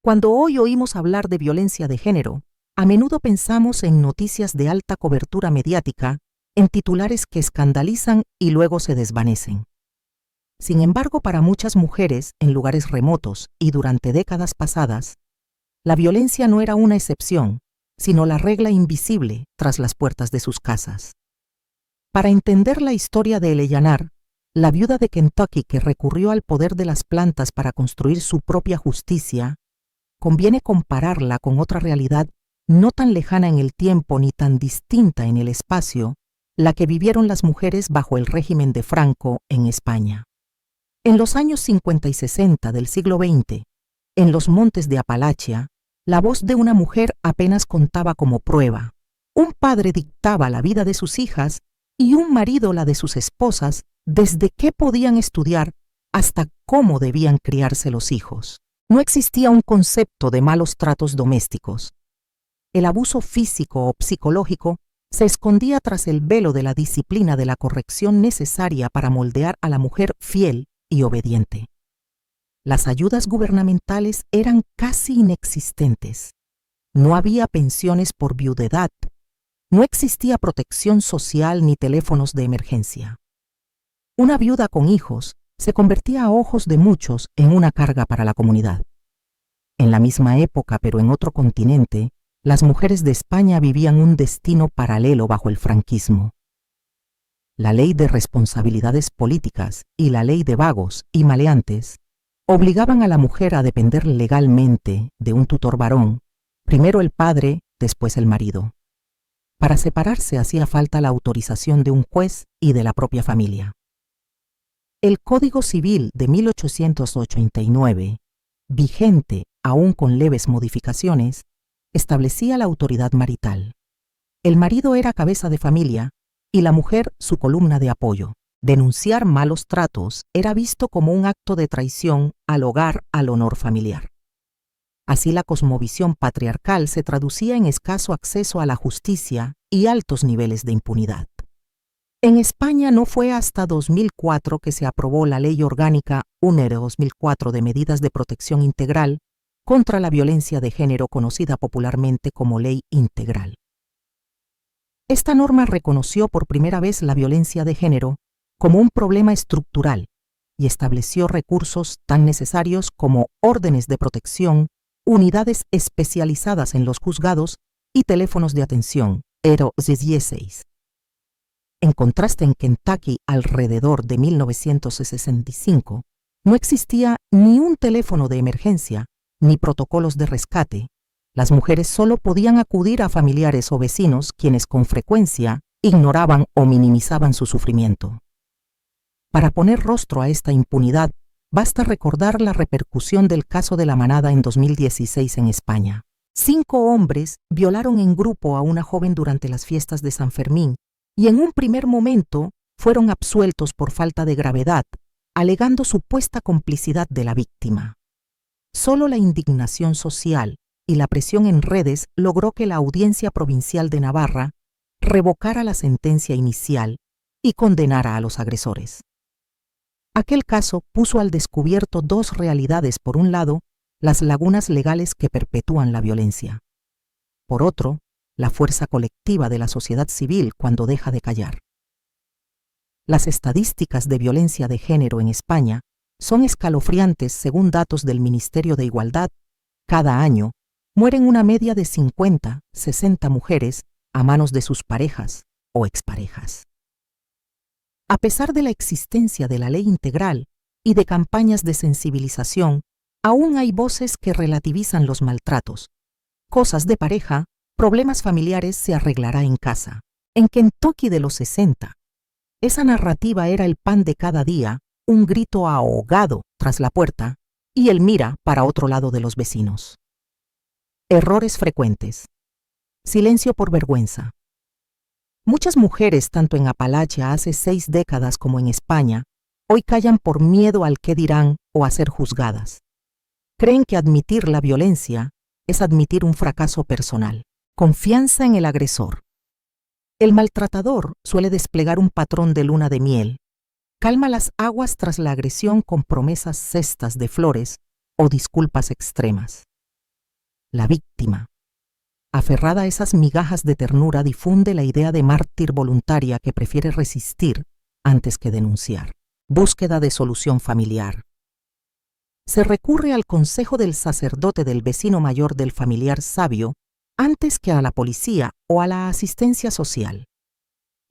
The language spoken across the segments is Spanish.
Cuando hoy oímos hablar de violencia de género, a menudo pensamos en noticias de alta cobertura mediática, en titulares que escandalizan y luego se desvanecen. Sin embargo, para muchas mujeres en lugares remotos y durante décadas pasadas, la violencia no era una excepción, sino la regla invisible tras las puertas de sus casas. Para entender la historia de Eleanor, la viuda de Kentucky que recurrió al poder de las plantas para construir su propia justicia, conviene compararla con otra realidad no tan lejana en el tiempo ni tan distinta en el espacio, la que vivieron las mujeres bajo el régimen de Franco en España. En los años 50 y 60 del siglo XX, en los montes de Apalachia, la voz de una mujer apenas contaba como prueba. Un padre dictaba la vida de sus hijas y un marido la de sus esposas, desde qué podían estudiar hasta cómo debían criarse los hijos. No existía un concepto de malos tratos domésticos. El abuso físico o psicológico se escondía tras el velo de la disciplina de la corrección necesaria para moldear a la mujer fiel y obediente. Las ayudas gubernamentales eran casi inexistentes. No había pensiones por viudedad. No existía protección social ni teléfonos de emergencia. Una viuda con hijos se convertía a ojos de muchos en una carga para la comunidad. En la misma época, pero en otro continente, las mujeres de España vivían un destino paralelo bajo el franquismo. La ley de responsabilidades políticas y la ley de vagos y maleantes obligaban a la mujer a depender legalmente de un tutor varón, primero el padre, después el marido. Para separarse hacía falta la autorización de un juez y de la propia familia. El Código Civil de 1889, vigente aún con leves modificaciones, establecía la autoridad marital. El marido era cabeza de familia y la mujer su columna de apoyo. Denunciar malos tratos era visto como un acto de traición al hogar, al honor familiar. Así la cosmovisión patriarcal se traducía en escaso acceso a la justicia y altos niveles de impunidad. En España no fue hasta 2004 que se aprobó la Ley Orgánica 1/2004 de Medidas de Protección Integral contra la Violencia de Género, conocida popularmente como Ley Integral. Esta norma reconoció por primera vez la violencia de género como un problema estructural y estableció recursos tan necesarios como órdenes de protección, unidades especializadas en los juzgados y teléfonos de atención, 016. En contraste, en Kentucky, alrededor de 1965, no existía ni un teléfono de emergencia ni protocolos de rescate. Las mujeres solo podían acudir a familiares o vecinos quienes con frecuencia ignoraban o minimizaban su sufrimiento. Para poner rostro a esta impunidad, basta recordar la repercusión del caso de La Manada en 2016 en España. 5 hombres violaron en grupo a una joven durante las fiestas de San Fermín y en un primer momento fueron absueltos por falta de gravedad, alegando supuesta complicidad de la víctima. Solo la indignación social y la presión en redes logró que la Audiencia Provincial de Navarra revocara la sentencia inicial y condenara a los agresores. Aquel caso puso al descubierto 2 realidades: por un lado, las lagunas legales que perpetúan la violencia; por otro, la fuerza colectiva de la sociedad civil cuando deja de callar. Las estadísticas de violencia de género en España son escalofriantes. Según datos del Ministerio de Igualdad, cada año mueren una media de 50, 60 mujeres a manos de sus parejas o exparejas. A pesar de la existencia de la ley integral y de campañas de sensibilización, aún hay voces que relativizan los maltratos. Cosas de pareja, problemas familiares, se arreglará en casa. En Kentucky de los 60, esa narrativa era el pan de cada día, un grito ahogado tras la puerta y el mira para otro lado de los vecinos. Errores frecuentes. Silencio por vergüenza. Muchas mujeres, tanto en Apalachia hace 6 décadas como en España, hoy callan por miedo al qué dirán o a ser juzgadas. Creen que admitir la violencia es admitir un fracaso personal. Confianza en el agresor. El maltratador suele desplegar un patrón de luna de miel. Calma las aguas tras la agresión con promesas cestas de flores o disculpas extremas. la víctima. Aferrada a esas migajas de ternura, difunde la idea de mártir voluntaria que prefiere resistir antes que denunciar. Búsqueda de solución familiar. Se recurre al consejo del sacerdote del vecino mayor del familiar sabio antes que a la policía o a la asistencia social.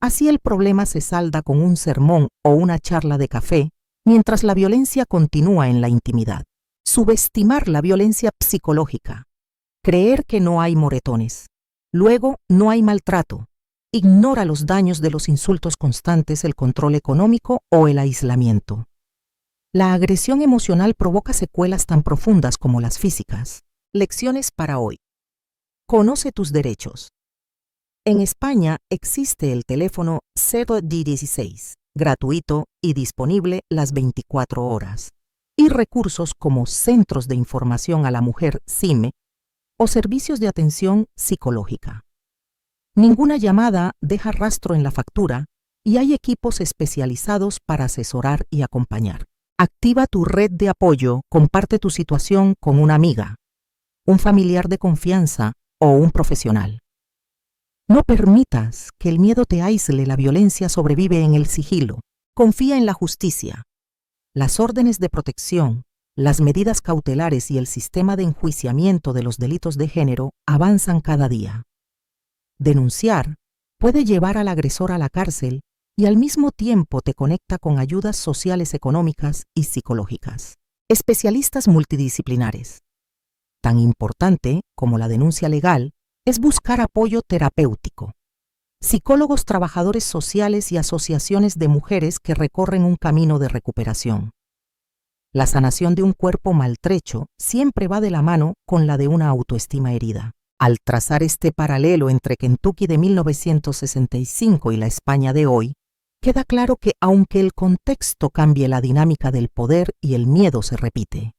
Así el problema se salda con un sermón o una charla de café, mientras la violencia continúa en la intimidad. Subestimar la violencia psicológica. Creer que no hay moretones. Luego no hay maltrato. Ignora los daños de los insultos constantes, el control económico o el aislamiento. La agresión emocional provoca secuelas tan profundas como las físicas. Lecciones para hoy. Conoce tus derechos. En España existe el teléfono 016, gratuito y disponible las 24 horas, y recursos como centros de información a la mujer CIME o servicios de atención psicológica. Ninguna llamada deja rastro en la factura y hay equipos especializados para asesorar y acompañar. Activa tu red de apoyo, comparte tu situación con una amiga, un familiar de confianza o un profesional. No permitas que el miedo te aísle, la violencia sobrevive en el sigilo. Confía en la justicia. Las órdenes de protección, las medidas cautelares y el sistema de enjuiciamiento de los delitos de género avanzan cada día. Denunciar puede llevar al agresor a la cárcel y al mismo tiempo te conecta con ayudas sociales, económicas y psicológicas. Especialistas multidisciplinares. Tan importante como la denuncia legal es buscar apoyo terapéutico. Psicólogos, trabajadores sociales y asociaciones de mujeres que recorren un camino de recuperación. La sanación de un cuerpo maltrecho siempre va de la mano con la de una autoestima herida. Al trazar este paralelo entre Kentucky de 1965 y la España de hoy, queda claro que aunque el contexto cambie, la dinámica del poder y el miedo se repite.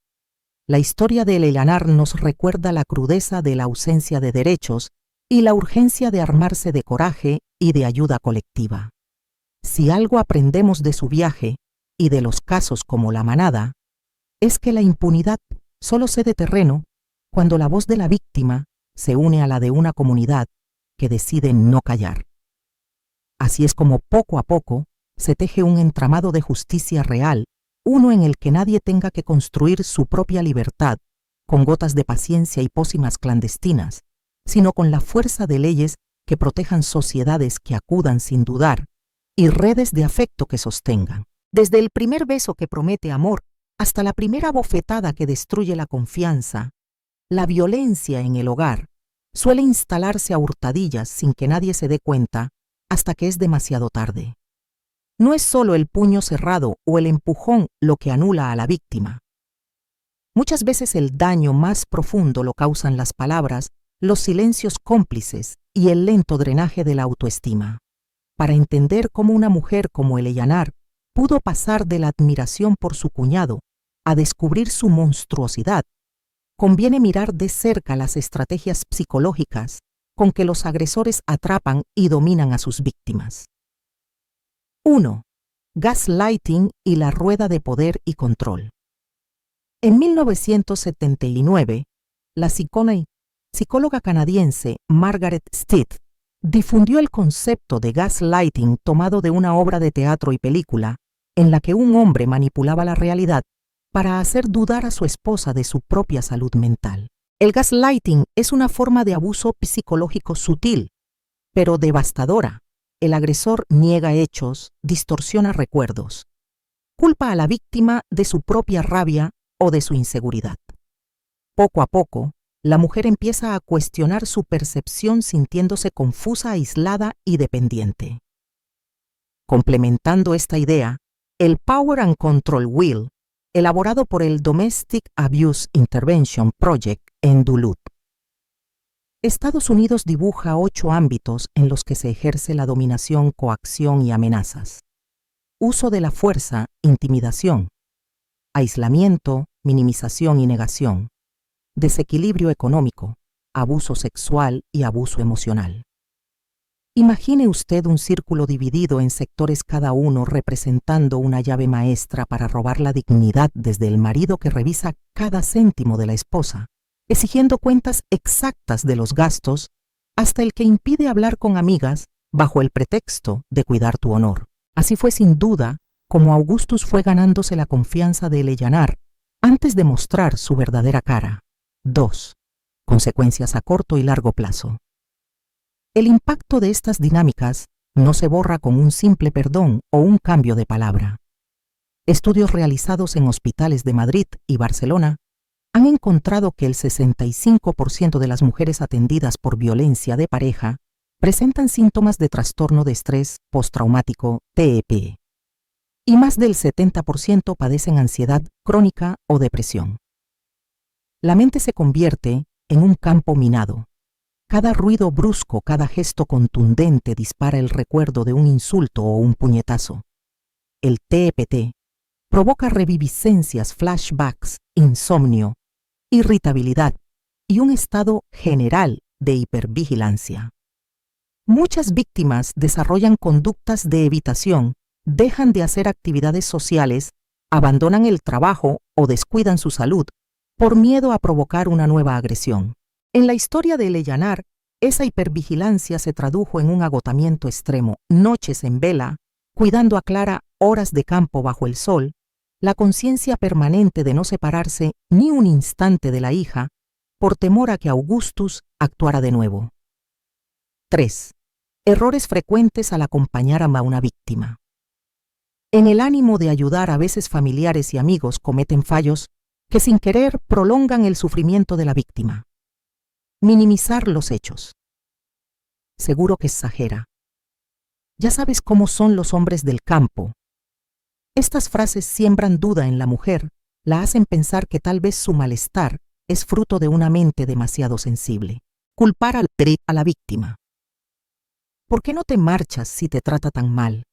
La historia de Eleanor nos recuerda la crudeza de la ausencia de derechos y la urgencia de armarse de coraje y de ayuda colectiva. Si algo aprendemos de su viaje y de los casos como La Manada, es que la impunidad solo cede terreno cuando la voz de la víctima se une a la de una comunidad que decide no callar. Así es como poco a poco se teje un entramado de justicia real, uno en el que nadie tenga que construir su propia libertad con gotas de paciencia y pócimas clandestinas, sino con la fuerza de leyes que protejan sociedades que acudan sin dudar y redes de afecto que sostengan. Desde el primer beso que promete amor hasta la primera bofetada que destruye la confianza, la violencia en el hogar suele instalarse a hurtadillas sin que nadie se dé cuenta hasta que es demasiado tarde. No es solo el puño cerrado o el empujón lo que anula a la víctima. Muchas veces el daño más profundo lo causan las palabras, los silencios cómplices y el lento drenaje de la autoestima. Para entender cómo una mujer como Eleanor pudo pasar de la admiración por su cuñado a descubrir su monstruosidad, conviene mirar de cerca las estrategias psicológicas con que los agresores atrapan y dominan a sus víctimas. 1. Gaslighting y la rueda de poder y control. En 1979, la psicóloga canadiense Margaret Steed difundió el concepto de gaslighting tomado de una obra de teatro y película en la que un hombre manipulaba la realidad para hacer dudar a su esposa de su propia salud mental. El gaslighting es una forma de abuso psicológico sutil, pero devastadora. El agresor niega hechos, distorsiona recuerdos, culpa a la víctima de su propia rabia o de su inseguridad. Poco a poco, la mujer empieza a cuestionar su percepción sintiéndose confusa, aislada y dependiente. Complementando esta idea, el Power and Control Wheel, elaborado por el Domestic Abuse Intervention Project en Duluth. Estados Unidos dibuja 8 ámbitos en los que se ejerce la dominación, coacción y amenazas. Uso de la fuerza, intimidación. Aislamiento, minimización y negación. Desequilibrio económico, abuso sexual y abuso emocional. Imagine usted un círculo dividido en sectores, cada uno representando una llave maestra para robar la dignidad, desde el marido que revisa cada céntimo de la esposa, exigiendo cuentas exactas de los gastos, hasta el que impide hablar con amigas bajo el pretexto de cuidar tu honor. Así fue sin duda como Augustus fue ganándose la confianza de Eleanor antes de mostrar su verdadera cara. 2. Consecuencias a corto y largo plazo. El impacto de estas dinámicas no se borra con un simple perdón o un cambio de palabra. Estudios realizados en hospitales de Madrid y Barcelona han encontrado que el 65% de las mujeres atendidas por violencia de pareja presentan síntomas de trastorno de estrés postraumático TEP, y más del 70% padecen ansiedad crónica o depresión. La mente se convierte en un campo minado. Cada ruido brusco, cada gesto contundente dispara el recuerdo de un insulto o un puñetazo. El TEPT provoca reviviscencias, flashbacks, insomnio, irritabilidad y un estado general de hipervigilancia. Muchas víctimas desarrollan conductas de evitación, dejan de hacer actividades sociales, abandonan el trabajo o descuidan su salud por miedo a provocar una nueva agresión. En la historia de Eleanor, esa hipervigilancia se tradujo en un agotamiento extremo, noches en vela, cuidando a Clara, horas de campo bajo el sol, la conciencia permanente de no separarse ni un instante de la hija, por temor a que Augustus actuara de nuevo. 3. Errores frecuentes al acompañar a una víctima. En el ánimo de ayudar, a veces familiares y amigos cometen fallos que sin querer prolongan el sufrimiento de la víctima. Minimizar los hechos. Seguro que exagera. Ya sabes cómo son los hombres del campo. Estas frases siembran duda en la mujer, la hacen pensar que tal vez su malestar es fruto de una mente demasiado sensible. Culpar a la víctima. ¿Por qué no te marchas si te trata tan mal?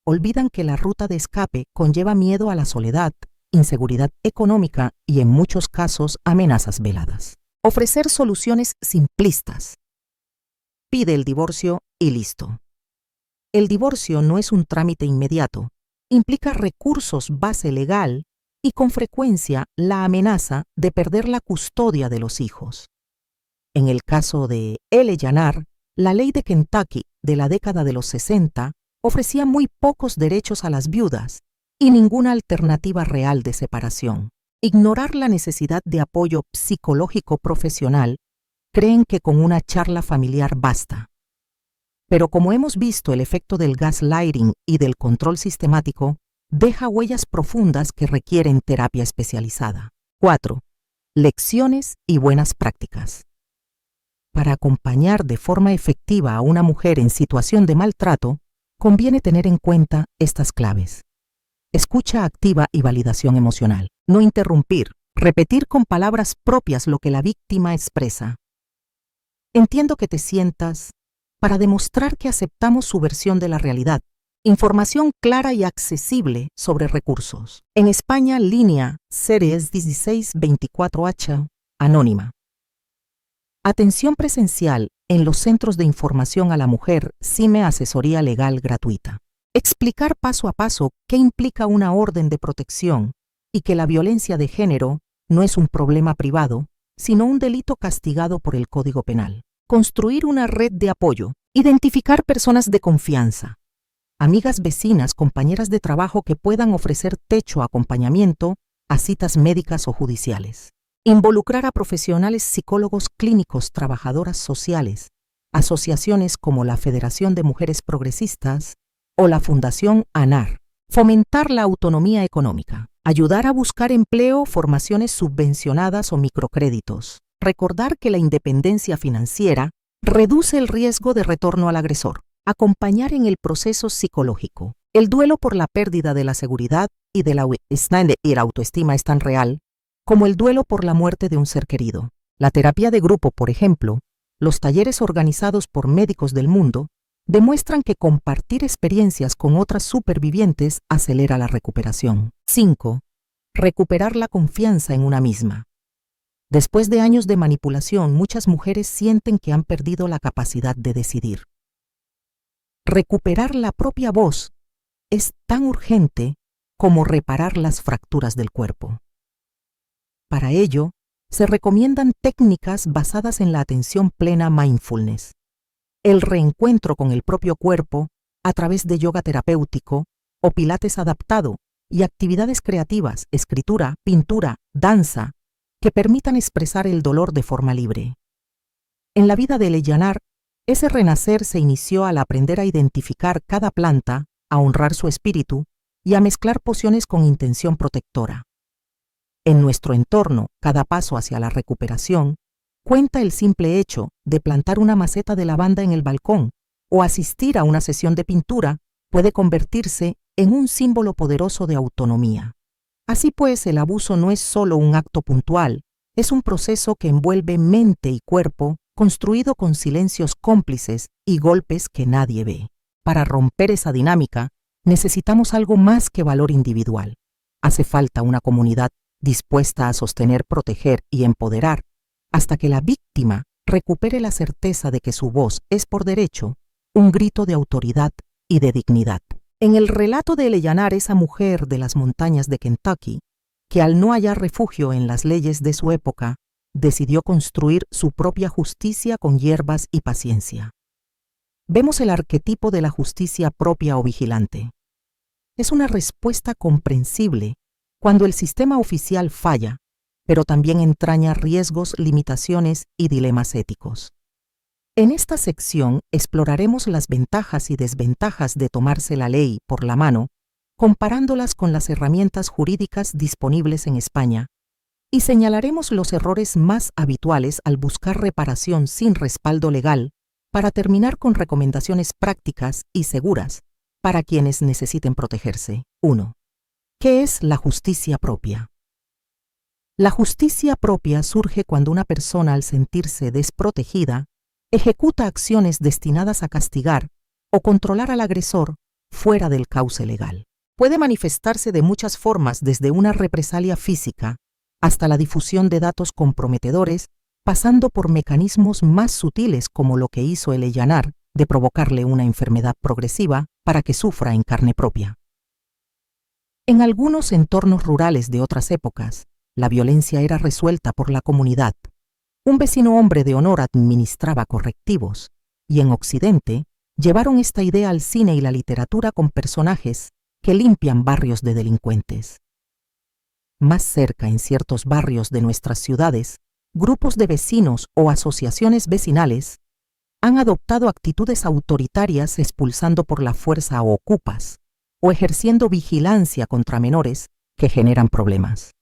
Olvidan que la ruta de escape conlleva miedo a la soledad, inseguridad económica y en muchos casos amenazas veladas. Ofrecer soluciones simplistas. Pide el divorcio y listo. El divorcio no es un trámite inmediato. Implica recursos base legal y con frecuencia la amenaza de perder la custodia de los hijos. En el caso de Eleanor, la ley de Kentucky de la década de los 60 ofrecía muy pocos derechos a las viudas y ninguna alternativa real de separación. Ignorar la necesidad de apoyo psicológico profesional, creen que con una charla familiar basta. Pero como hemos visto, el efecto del gaslighting y del control sistemático deja huellas profundas que requieren terapia especializada. 4. Lecciones y buenas prácticas. Para acompañar de forma efectiva a una mujer en situación de maltrato, conviene tener en cuenta estas claves. Escucha activa y validación emocional. No interrumpir. Repetir con palabras propias lo que la víctima expresa. Entiendo que te sientas, para demostrar que aceptamos su versión de la realidad. Información clara y accesible sobre recursos. En España, línea Series 1624H, anónima. Atención presencial en los centros de información a la mujer, CIME, asesoría legal gratuita. Explicar paso a paso qué implica una orden de protección y que la violencia de género no es un problema privado, sino un delito castigado por el Código Penal. Construir una red de apoyo. Identificar personas de confianza. Amigas, vecinas, compañeras de trabajo que puedan ofrecer techo, acompañamiento a citas médicas o judiciales. Involucrar a profesionales, psicólogos clínicos, trabajadoras sociales, asociaciones como la Federación de Mujeres Progresistas o la Fundación ANAR. Fomentar la autonomía económica. Ayudar a buscar empleo, formaciones subvencionadas o microcréditos. Recordar que la independencia financiera reduce el riesgo de retorno al agresor. Acompañar en el proceso psicológico. El duelo por la pérdida de la seguridad y de la autoestima es tan real como el duelo por la muerte de un ser querido. La terapia de grupo, por ejemplo, los talleres organizados por médicos del mundo, demuestran que compartir experiencias con otras supervivientes acelera la recuperación. 5. Recuperar la confianza en una misma. Después de años de manipulación, muchas mujeres sienten que han perdido la capacidad de decidir. Recuperar la propia voz es tan urgente como reparar las fracturas del cuerpo. Para ello, se recomiendan técnicas basadas en la atención plena mindfulness, el reencuentro con el propio cuerpo a través de yoga terapéutico o pilates adaptado y actividades creativas, escritura, pintura, danza, que permitan expresar el dolor de forma libre. En la vida de Eleyanar, ese renacer se inició al aprender a identificar cada planta, a honrar su espíritu y a mezclar pociones con intención protectora. En nuestro entorno, cada paso hacia la recuperación cuenta el simple hecho de plantar una maceta de lavanda en el balcón o asistir a una sesión de pintura puede convertirse en un símbolo poderoso de autonomía. Así pues, el abuso no es solo un acto puntual, es un proceso que envuelve mente y cuerpo, construido con silencios cómplices y golpes que nadie ve. Para romper esa dinámica, necesitamos algo más que valor individual. Hace falta una comunidad dispuesta a sostener, proteger y empoderar, hasta que la víctima recupere la certeza de que su voz es por derecho un grito de autoridad y de dignidad. En el relato de Eleyanar, esa mujer de las montañas de Kentucky, que al no hallar refugio en las leyes de su época, decidió construir su propia justicia con hierbas y paciencia. Vemos el arquetipo de la justicia propia o vigilante. Es una respuesta comprensible cuando el sistema oficial falla, pero también entraña riesgos, limitaciones y dilemas éticos. En esta sección exploraremos las ventajas y desventajas de tomarse la ley por la mano, comparándolas con las herramientas jurídicas disponibles en España, y señalaremos los errores más habituales al buscar reparación sin respaldo legal, para terminar con recomendaciones prácticas y seguras para quienes necesiten protegerse. 1. ¿Qué es la justicia propia? La justicia propia surge cuando una persona, al sentirse desprotegida, ejecuta acciones destinadas a castigar o controlar al agresor fuera del cauce legal. Puede manifestarse de muchas formas, desde una represalia física hasta la difusión de datos comprometedores, pasando por mecanismos más sutiles como lo que hizo Eleyanar, de provocarle una enfermedad progresiva para que sufra en carne propia. En algunos entornos rurales de otras épocas, la violencia era resuelta por la comunidad. Un vecino hombre de honor administraba correctivos, y en Occidente llevaron esta idea al cine y la literatura con personajes que limpian barrios de delincuentes. Más cerca, en ciertos barrios de nuestras ciudades, grupos de vecinos o asociaciones vecinales han adoptado actitudes autoritarias, expulsando por la fuerza a ocupas o ejerciendo vigilancia contra menores que generan problemas.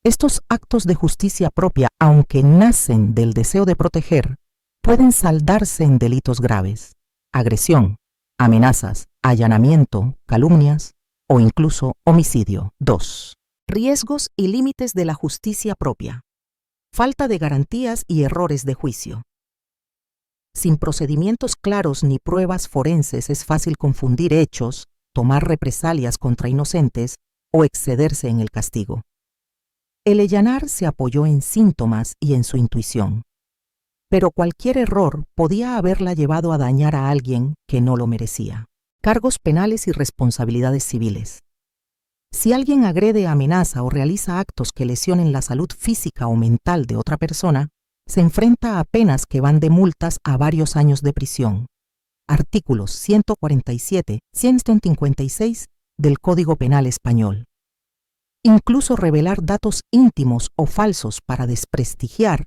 Estos actos de justicia propia, aunque nacen del deseo de proteger, pueden saldarse en delitos graves: agresión, amenazas, allanamiento, calumnias o incluso homicidio. 2. Riesgos y límites de la justicia propia. Falta de garantías y errores de juicio. Sin procedimientos claros ni pruebas forenses, es fácil confundir hechos, tomar represalias contra inocentes o excederse en el castigo. Eleyanar se apoyó en síntomas y en su intuición, pero cualquier error podía haberla llevado a dañar a alguien que no lo merecía. Cargos penales y responsabilidades civiles. Si alguien agrede, amenaza o realiza actos que lesionen la salud física o mental de otra persona, se enfrenta a penas que van de multas a varios años de prisión. Artículos 147, 156 del Código Penal Español. Incluso revelar datos íntimos o falsos para desprestigiar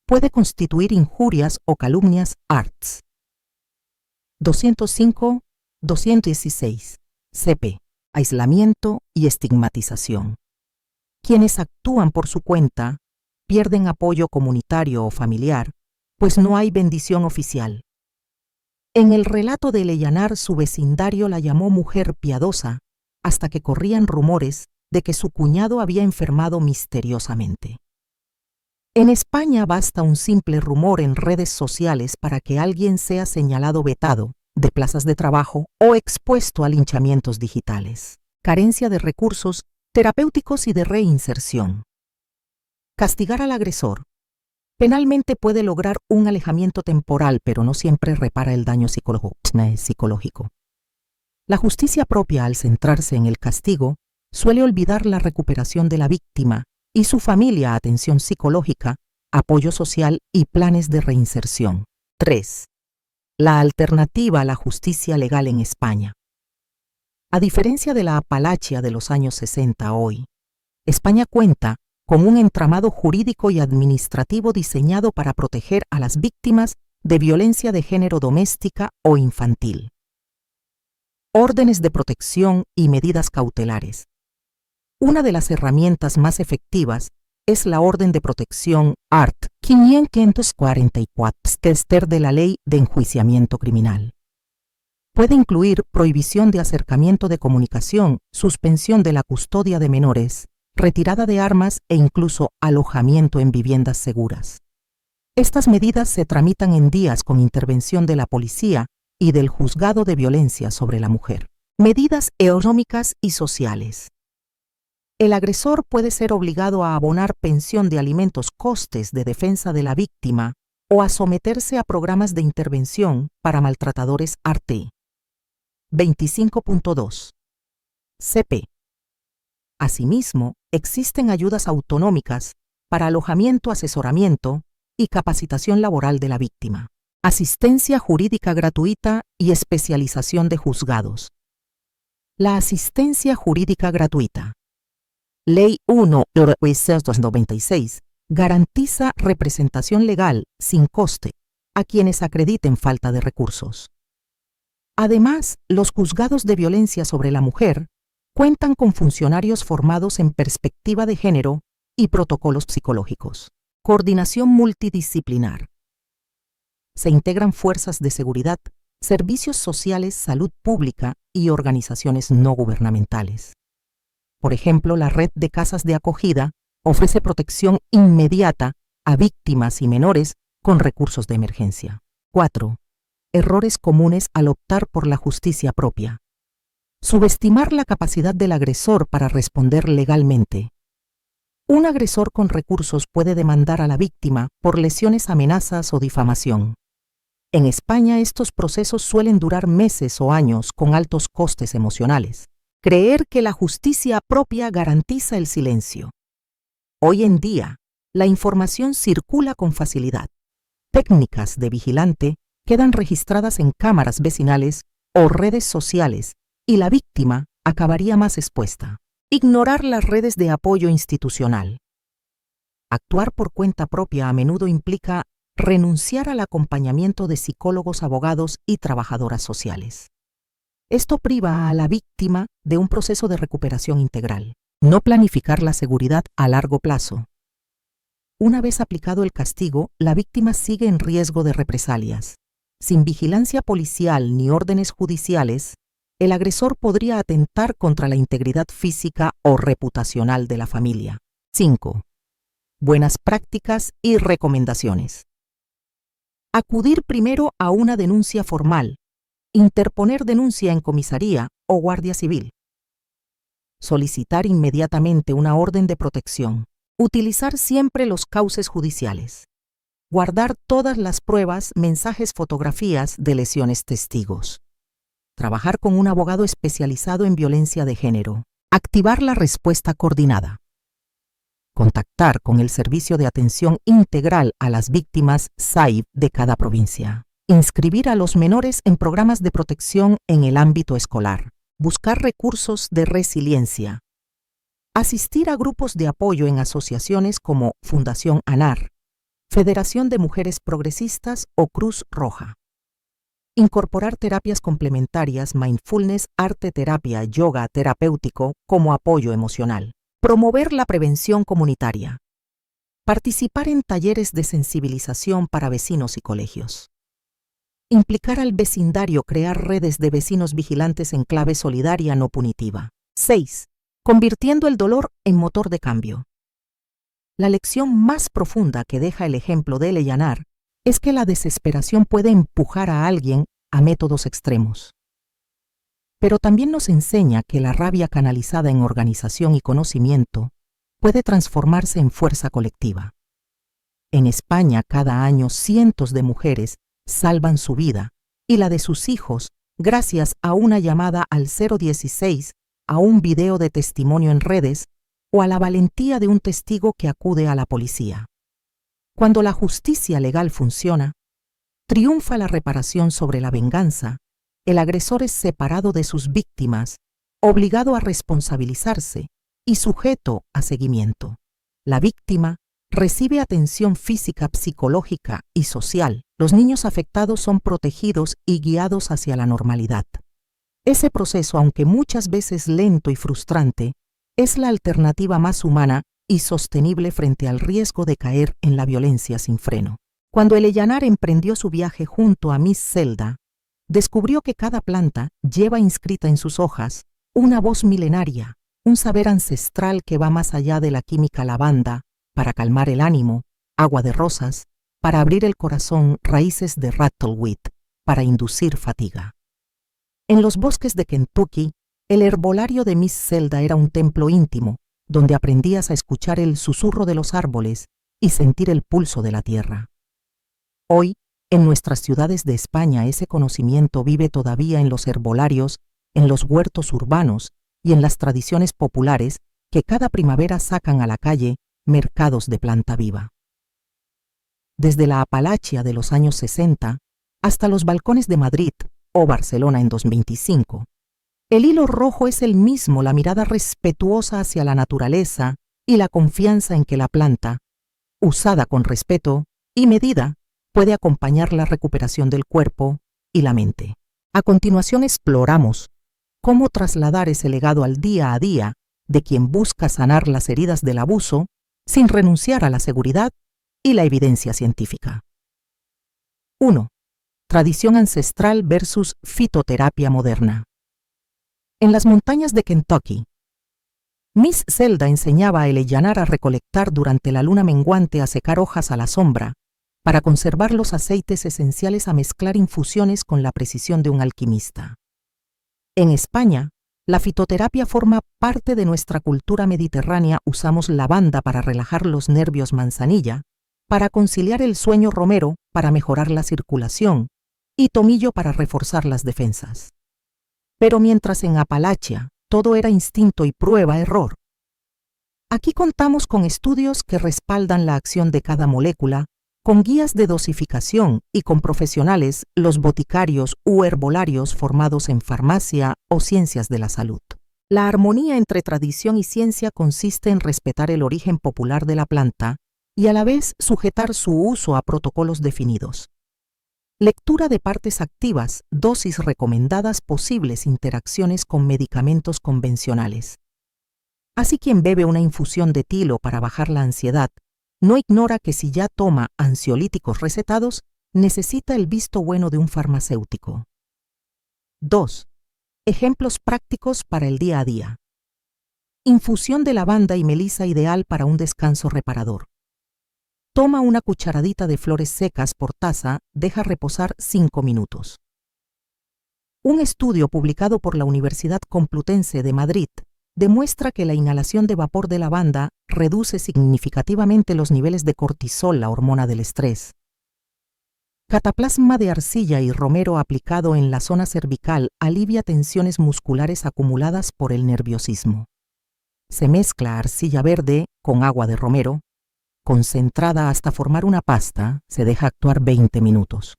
puede constituir injurias o calumnias arts. 205, 216. CP. Aislamiento y estigmatización. Quienes actúan por su cuenta pierden apoyo comunitario o familiar, pues no hay bendición oficial. En el relato de Eleyanar, su vecindario la llamó mujer piadosa, hasta que corrían rumores de que su cuñado había enfermado misteriosamente. En España basta un simple rumor en redes sociales para que alguien sea señalado vetado de plazas de trabajo o expuesto a linchamientos digitales. Carencia de recursos terapéuticos y de reinserción. Castigar al agresor. Penalmente puede lograr un alejamiento temporal, pero no siempre repara el daño psicológico. La justicia propia, al centrarse en el castigo, suele olvidar la recuperación de la víctima y su familia atención psicológica, apoyo social y planes de reinserción. 3. La alternativa a la justicia legal en España. A diferencia de la Apalachia de los años 60 hoy, España cuenta con un entramado jurídico y administrativo diseñado para proteger a las víctimas de violencia de género doméstica o infantil. Órdenes de protección y medidas cautelares. Una de las herramientas más efectivas es la Orden de Protección Art. 544, tester de la Ley de Enjuiciamiento Criminal. Puede incluir prohibición de acercamiento de comunicación, suspensión de la custodia de menores, retirada de armas e incluso alojamiento en viviendas seguras. Estas medidas se tramitan en días con intervención de la policía y del Juzgado de Violencia sobre la Mujer. Medidas económicas y sociales. El agresor puede ser obligado a abonar pensión de alimentos, costes de defensa de la víctima o a someterse a programas de intervención para maltratadores art. 25.2. CP. Asimismo, existen ayudas autonómicas para alojamiento, asesoramiento y capacitación laboral de la víctima, asistencia jurídica gratuita y especialización de juzgados. La asistencia jurídica gratuita. Ley 1/1996 garantiza representación legal sin coste a quienes acrediten falta de recursos. Además, los juzgados de violencia sobre la mujer cuentan con funcionarios formados en perspectiva de género y protocolos psicológicos. Coordinación multidisciplinar. Se integran fuerzas de seguridad, servicios sociales, salud pública y organizaciones no gubernamentales. Por ejemplo, la red de casas de acogida ofrece protección inmediata a víctimas y menores con recursos de emergencia. 4. Errores comunes al optar por la justicia propia. Subestimar la capacidad del agresor para responder legalmente. Un agresor con recursos puede demandar a la víctima por lesiones, amenazas o difamación. En España, estos procesos suelen durar meses o años con altos costes emocionales. Creer que la justicia propia garantiza el silencio. Hoy en día, la información circula con facilidad. Técnicas de vigilante quedan registradas en cámaras vecinales o redes sociales y la víctima acabaría más expuesta. Ignorar las redes de apoyo institucional. Actuar por cuenta propia a menudo implica renunciar al acompañamiento de psicólogos, abogados y trabajadoras sociales. Esto priva a la víctima de un proceso de recuperación integral. No planificar la seguridad a largo plazo. Una vez aplicado el castigo, la víctima sigue en riesgo de represalias. Sin vigilancia policial ni órdenes judiciales, el agresor podría atentar contra la integridad física o reputacional de la familia. 5. Buenas prácticas y recomendaciones. Acudir primero a una denuncia formal. Interponer denuncia en comisaría o guardia civil. Solicitar inmediatamente una orden de protección. Utilizar siempre los cauces judiciales. Guardar todas las pruebas, mensajes, fotografías de lesiones, testigos. Trabajar con un abogado especializado en violencia de género. Activar la respuesta coordinada. Contactar con el Servicio de Atención Integral a las Víctimas SAIV de cada provincia. Inscribir a los menores en programas de protección en el ámbito escolar. Buscar recursos de resiliencia. Asistir a grupos de apoyo en asociaciones como Fundación ANAR, Federación de Mujeres Progresistas o Cruz Roja. Incorporar terapias complementarias, mindfulness, arte terapia, yoga terapéutico como apoyo emocional. Promover la prevención comunitaria. Participar en talleres de sensibilización para vecinos y colegios. Implicar al vecindario, crear redes de vecinos vigilantes en clave solidaria no punitiva. 6. Convirtiendo el dolor en motor de cambio. La lección más profunda que deja el ejemplo de Eleyanar es que la desesperación puede empujar a alguien a métodos extremos. Pero también nos enseña que la rabia canalizada en organización y conocimiento puede transformarse en fuerza colectiva. En España, cada año cientos de mujeres salvan su vida y la de sus hijos gracias a una llamada al 016, a un video de testimonio en redes o a la valentía de un testigo que acude a la policía. Cuando la justicia legal funciona, triunfa la reparación sobre la venganza, el agresor es separado de sus víctimas, obligado a responsabilizarse y sujeto a seguimiento. La víctima recibe atención física, psicológica y social. Los niños afectados son protegidos y guiados hacia la normalidad. Ese proceso, aunque muchas veces lento y frustrante, es la alternativa más humana y sostenible frente al riesgo de caer en la violencia sin freno. Cuando Eleyanar emprendió su viaje junto a Miss Zelda, descubrió que cada planta lleva inscrita en sus hojas una voz milenaria, un saber ancestral que va más allá de la química lavanda, para calmar el ánimo, agua de rosas, para abrir el corazón, raíces de rattleweed, para inducir fatiga. En los bosques de Kentucky, el herbolario de Miss Zelda era un templo íntimo, donde aprendías a escuchar el susurro de los árboles y sentir el pulso de la tierra. Hoy, en nuestras ciudades de España, ese conocimiento vive todavía en los herbolarios, en los huertos urbanos y en las tradiciones populares que cada primavera sacan a la calle mercados de planta viva. Desde la Apalachia de los años 60 hasta los balcones de Madrid o Barcelona en 2025, el hilo rojo es el mismo: la mirada respetuosa hacia la naturaleza y la confianza en que la planta, usada con respeto y medida, puede acompañar la recuperación del cuerpo y la mente. A continuación exploramos cómo trasladar ese legado al día a día de quien busca sanar las heridas del abuso sin renunciar a la seguridad y la evidencia científica. 1. Tradición ancestral versus fitoterapia moderna. En las montañas de Kentucky, Miss Zelda enseñaba a Eleyanar a recolectar durante la luna menguante, a secar hojas a la sombra, para conservar los aceites esenciales, a mezclar infusiones con la precisión de un alquimista. En España, la fitoterapia forma parte de nuestra cultura mediterránea. Usamos lavanda para relajar los nervios, manzanilla para conciliar el sueño, romero para mejorar la circulación y tomillo para reforzar las defensas. Pero mientras en Apalachia todo era instinto y prueba-error, aquí contamos con estudios que respaldan la acción de cada molécula, con guías de dosificación y con profesionales, los boticarios u herbolarios formados en farmacia o ciencias de la salud. La armonía entre tradición y ciencia consiste en respetar el origen popular de la planta y a la vez sujetar su uso a protocolos definidos. Lectura de partes activas, dosis recomendadas, posibles interacciones con medicamentos convencionales. Así, quien bebe una infusión de tilo para bajar la ansiedad no ignora que si ya toma ansiolíticos recetados, necesita el visto bueno de un farmacéutico. 2. Ejemplos prácticos para el día a día. Infusión de lavanda y melisa, ideal para un descanso reparador. Toma una cucharadita de flores secas por taza, deja reposar 5 minutos. Un estudio publicado por la Universidad Complutense de Madrid demuestra que la inhalación de vapor de lavanda reduce significativamente los niveles de cortisol, la hormona del estrés. Cataplasma de arcilla y romero aplicado en la zona cervical alivia tensiones musculares acumuladas por el nerviosismo. Se mezcla arcilla verde con agua de romero, concentrada hasta formar una pasta, se deja actuar 20 minutos.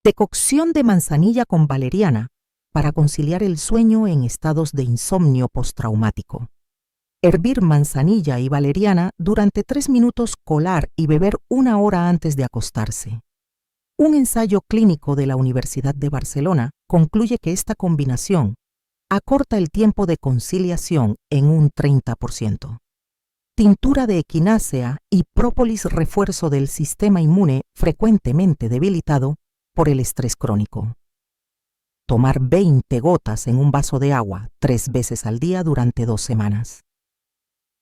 Decocción de manzanilla con valeriana para conciliar el sueño en estados de insomnio postraumático. Hervir manzanilla y valeriana durante 3 minutos, colar y beber 1 hora antes de acostarse. Un ensayo clínico de la Universidad de Barcelona concluye que esta combinación acorta el tiempo de conciliación en un 30%. Tintura de equinácea y própolis, refuerzo del sistema inmune frecuentemente debilitado por el estrés crónico. Tomar 20 gotas en un vaso de agua 3 veces al día durante 2 semanas.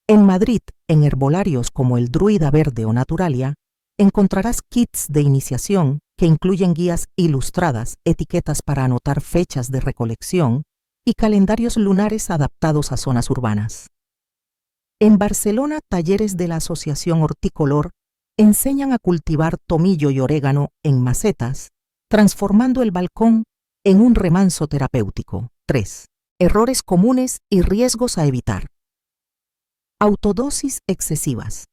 En Madrid, en herbolarios como el Druida Verde o Naturalia, encontrarás kits de iniciación que incluyen guías ilustradas, etiquetas para anotar fechas de recolección y calendarios lunares adaptados a zonas urbanas. En Barcelona, talleres de la Asociación Horticolor enseñan a cultivar tomillo y orégano en macetas, transformando el balcón en un remanso terapéutico. 3. Errores comunes y riesgos a evitar. Autodosis excesivas.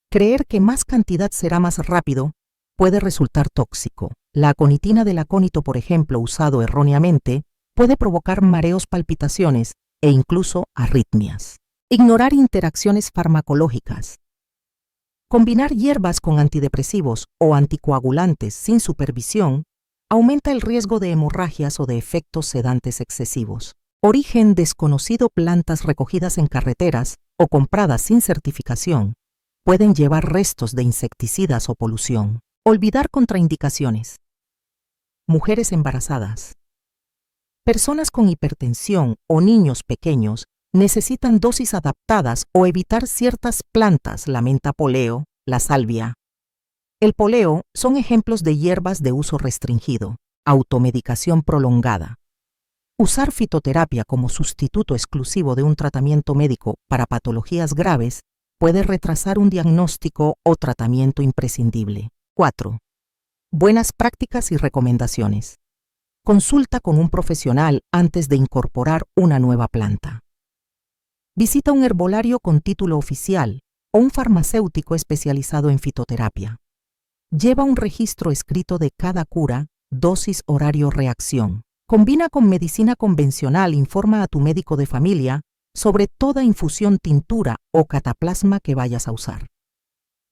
Creer que más cantidad será más rápido puede resultar tóxico. La aconitina del acónito, por ejemplo, usado erróneamente, puede provocar mareos, palpitaciones e incluso arritmias. Ignorar interacciones farmacológicas. Combinar hierbas con antidepresivos o anticoagulantes sin supervisión aumenta el riesgo de hemorragias o de efectos sedantes excesivos. Origen desconocido. Plantas recogidas en carreteras o compradas sin certificación pueden llevar restos de insecticidas o polución. Olvidar contraindicaciones. Mujeres embarazadas. Personas con hipertensión o niños pequeños necesitan dosis adaptadas o evitar ciertas plantas, la menta poleo, la salvia. El poleo son ejemplos de hierbas de uso restringido. Automedicación prolongada. Usar fitoterapia como sustituto exclusivo de un tratamiento médico para patologías graves puede retrasar un diagnóstico o tratamiento imprescindible. 4. Buenas prácticas y recomendaciones. Consulta con un profesional antes de incorporar una nueva planta. Visita un herbolario con título oficial o un farmacéutico especializado en fitoterapia. Lleva un registro escrito de cada cura, dosis, horario, reacción. Combina con medicina convencional. Informa a tu médico de familia sobre toda infusión, tintura o cataplasma que vayas a usar.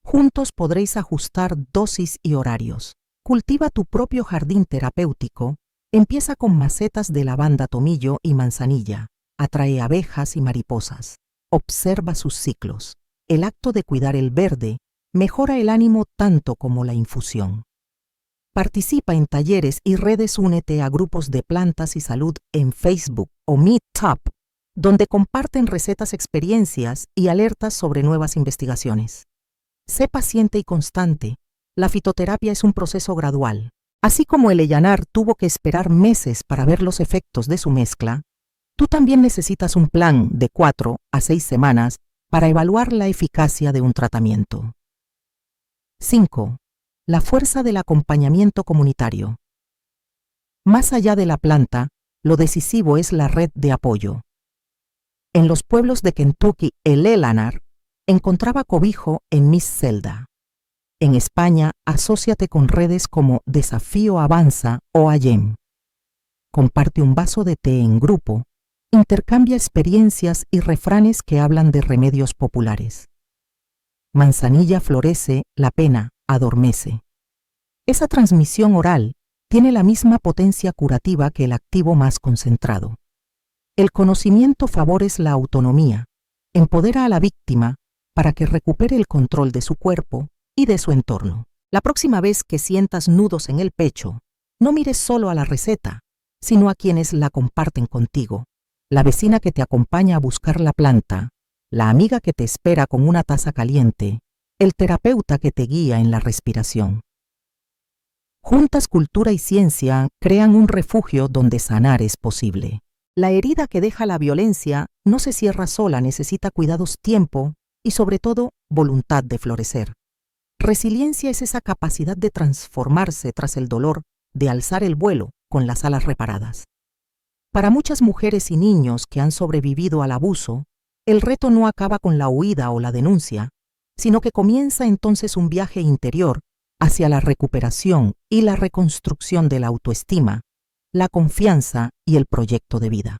Juntos podréis ajustar dosis y horarios. Cultiva tu propio jardín terapéutico. Empieza con macetas de lavanda, tomillo y manzanilla. Atrae abejas y mariposas. Observa sus ciclos. El acto de cuidar el verde mejora el ánimo tanto como la infusión. Participa en talleres y redes. Únete a grupos de plantas y salud en Facebook o Meetup, donde comparten recetas, experiencias y alertas sobre nuevas investigaciones. Sé paciente y constante. La fitoterapia es un proceso gradual. Así como el Ellanar tuvo que esperar meses para ver los efectos de su mezcla, tú también necesitas un plan de 4 a 6 semanas para evaluar la eficacia de un tratamiento. 5. La fuerza del acompañamiento comunitario. Más allá de la planta, lo decisivo es la red de apoyo. En los pueblos de Kentucky, el Ellanar encontraba cobijo en Miss Zelda. En España, asóciate con redes como Desafío Avanza o AYEM. Comparte un vaso de té en grupo. Intercambia experiencias y refranes que hablan de remedios populares. Manzanilla florece, la pena adormece. Esa transmisión oral tiene la misma potencia curativa que el activo más concentrado. El conocimiento favorece la autonomía, empodera a la víctima para que recupere el control de su cuerpo y de su entorno. La próxima vez que sientas nudos en el pecho, no mires solo a la receta, sino a quienes la comparten contigo. La vecina que te acompaña a buscar la planta, la amiga que te espera con una taza caliente, el terapeuta que te guía en la respiración. Juntas cultura y ciencia crean un refugio donde sanar es posible. La herida que deja la violencia no se cierra sola, necesita cuidados, tiempo y sobre todo voluntad de florecer. Resiliencia es esa capacidad de transformarse tras el dolor, de alzar el vuelo con las alas reparadas. Para muchas mujeres y niños que han sobrevivido al abuso, el reto no acaba con la huida o la denuncia, sino que comienza entonces un viaje interior hacia la recuperación y la reconstrucción de la autoestima, la confianza y el proyecto de vida.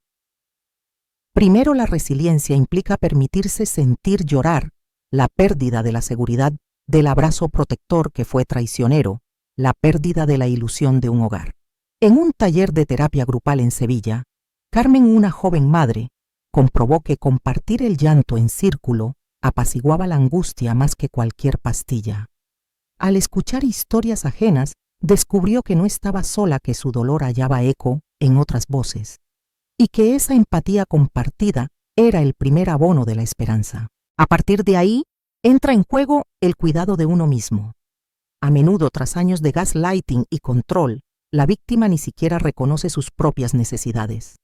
Primero, la resiliencia implica permitirse sentir, llorar la pérdida de la seguridad del abrazo protector que fue traicionero, la pérdida de la ilusión de un hogar. En un taller de terapia grupal en Sevilla, Carmen, una joven madre, comprobó que compartir el llanto en círculo apaciguaba la angustia más que cualquier pastilla. Al escuchar historias ajenas, descubrió que no estaba sola, que su dolor hallaba eco en otras voces, y que esa empatía compartida era el primer abono de la esperanza. A partir de ahí, entra en juego el cuidado de uno mismo. A menudo, tras años de gaslighting y control, la víctima ni siquiera reconoce sus propias necesidades.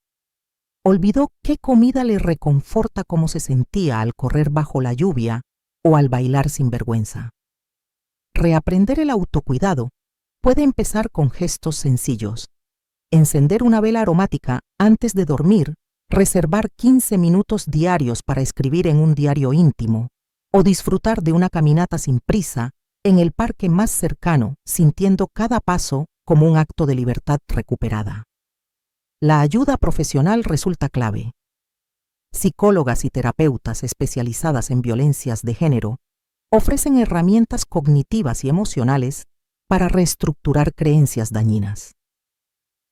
Olvidó qué comida le reconforta, cómo se sentía al correr bajo la lluvia o al bailar sin vergüenza. Reaprender el autocuidado puede empezar con gestos sencillos. Encender una vela aromática antes de dormir reservar 15 minutos diarios para escribir en un diario íntimo o disfrutar de una caminata sin prisa en el parque más cercano, sintiendo cada paso como un acto de libertad recuperada. La ayuda profesional resulta clave. Psicólogas y terapeutas especializadas en violencias de género ofrecen herramientas cognitivas y emocionales para reestructurar creencias dañinas.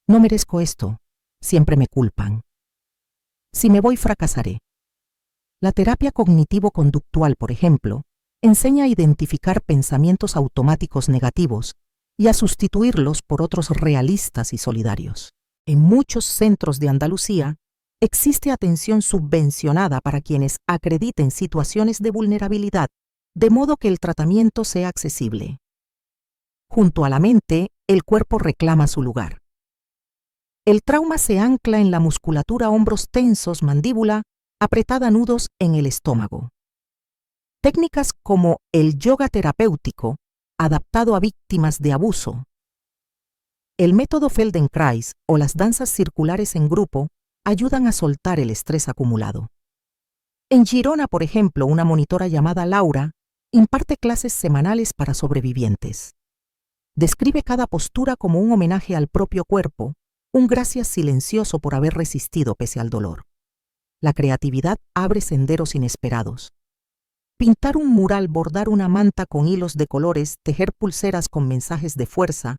No merezco esto, siempre me culpan. Si me voy, fracasaré. La terapia cognitivo-conductual, por ejemplo, enseña a identificar pensamientos automáticos negativos y a sustituirlos por otros realistas y solidarios. En muchos centros de Andalucía existe atención subvencionada para quienes acrediten situaciones de vulnerabilidad, de modo que el tratamiento sea accesible. Junto a la mente, el cuerpo reclama su lugar. El trauma se ancla en la musculatura, hombros tensos, mandíbula apretada, nudos en el estómago. Técnicas como el yoga terapéutico, adaptado a víctimas de abuso, el método Feldenkrais o las danzas circulares en grupo ayudan a soltar el estrés acumulado. En Girona, por ejemplo, una monitora llamada Laura imparte clases semanales para sobrevivientes. Describe cada postura como un homenaje al propio cuerpo, un gracias silencioso por haber resistido pese al dolor. La creatividad abre senderos inesperados. Pintar un mural, bordar una manta con hilos de colores, tejer pulseras con mensajes de fuerza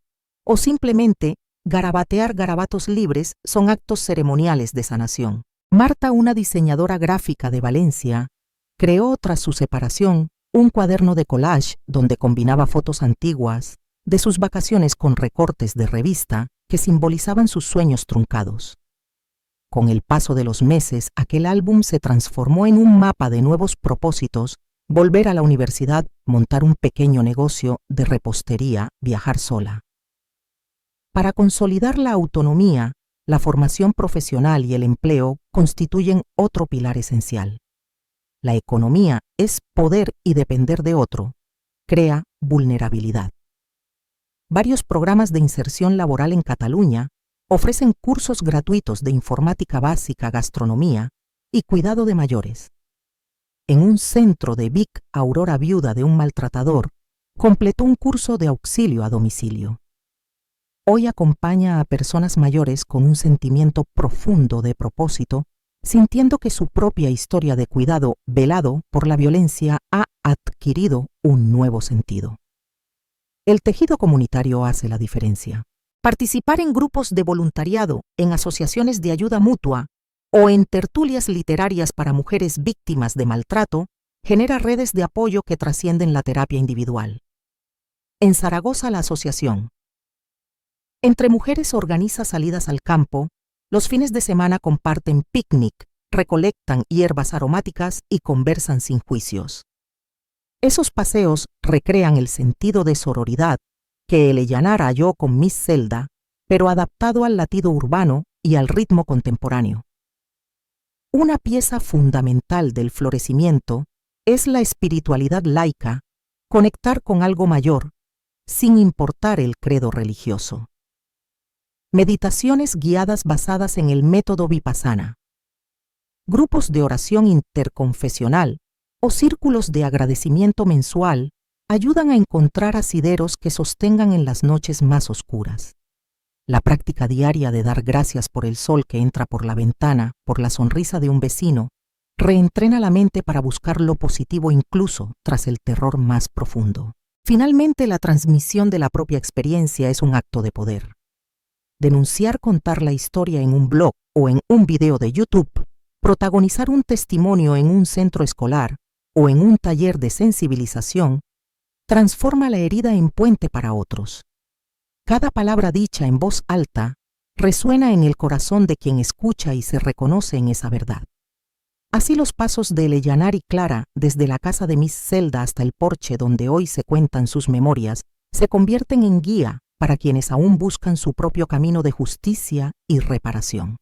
o simplemente garabatear garabatos libres son actos ceremoniales de sanación. Marta, una diseñadora gráfica de Valencia, creó tras su separación un cuaderno de collage donde combinaba fotos antiguas de sus vacaciones con recortes de revista que simbolizaban sus sueños truncados. Con el paso de los meses, aquel álbum se transformó en un mapa de nuevos propósitos: volver a la universidad, montar un pequeño negocio de repostería, viajar sola. Para consolidar la autonomía, la formación profesional y el empleo constituyen otro pilar esencial. La economía es poder y depender de otro. Crea vulnerabilidad. Varios programas de inserción laboral en Cataluña ofrecen cursos gratuitos de informática básica, gastronomía y cuidado de mayores. En un centro de Vic, Aurora, viuda de un maltratador, completó un curso de auxilio a domicilio. Hoy acompaña a personas mayores con un sentimiento profundo de propósito, sintiendo que su propia historia de cuidado velado por la violencia ha adquirido un nuevo sentido. El tejido comunitario hace la diferencia. Participar en grupos de voluntariado, en asociaciones de ayuda mutua o en tertulias literarias para mujeres víctimas de maltrato genera redes de apoyo que trascienden la terapia individual. En Zaragoza, la asociación Entre Mujeres organiza salidas al campo, los fines de semana comparten picnic, recolectan hierbas aromáticas y conversan sin juicios. Esos paseos recrean el sentido de sororidad que Eleyanara halló con Miss Zelda, pero adaptado al latido urbano y al ritmo contemporáneo. Una pieza fundamental del florecimiento es la espiritualidad laica, conectar con algo mayor, sin importar el credo religioso. Meditaciones guiadas basadas en el método Vipassana. Grupos de oración interconfesional o círculos de agradecimiento mensual ayudan a encontrar asideros que sostengan en las noches más oscuras. La práctica diaria de dar gracias por el sol que entra por la ventana, por la sonrisa de un vecino, reentrena la mente para buscar lo positivo incluso tras el terror más profundo. Finalmente, la transmisión de la propia experiencia es un acto de poder. Denunciar, contar la historia en un blog o en un video de YouTube, protagonizar un testimonio en un centro escolar o en un taller de sensibilización, transforma la herida en puente para otros. Cada palabra dicha en voz alta resuena en el corazón de quien escucha y se reconoce en esa verdad. Así los pasos de Eleyanara y Clara, desde la casa de Miss Zelda hasta el porche donde hoy se cuentan sus memorias, se convierten en guía para quienes aún buscan su propio camino de justicia y reparación.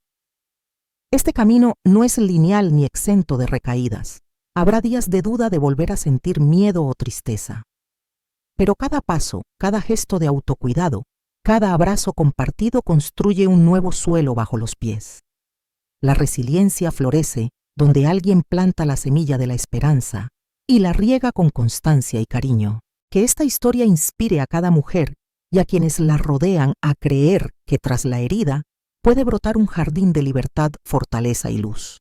Este camino no es lineal ni exento de recaídas. Habrá días de duda, de volver a sentir miedo o tristeza. Pero cada paso, cada gesto de autocuidado, cada abrazo compartido construye un nuevo suelo bajo los pies. La resiliencia florece donde alguien planta la semilla de la esperanza y la riega con constancia y cariño. Que esta historia inspire a cada mujer y a quienes la rodean a creer que tras la herida puede brotar un jardín de libertad, fortaleza y luz.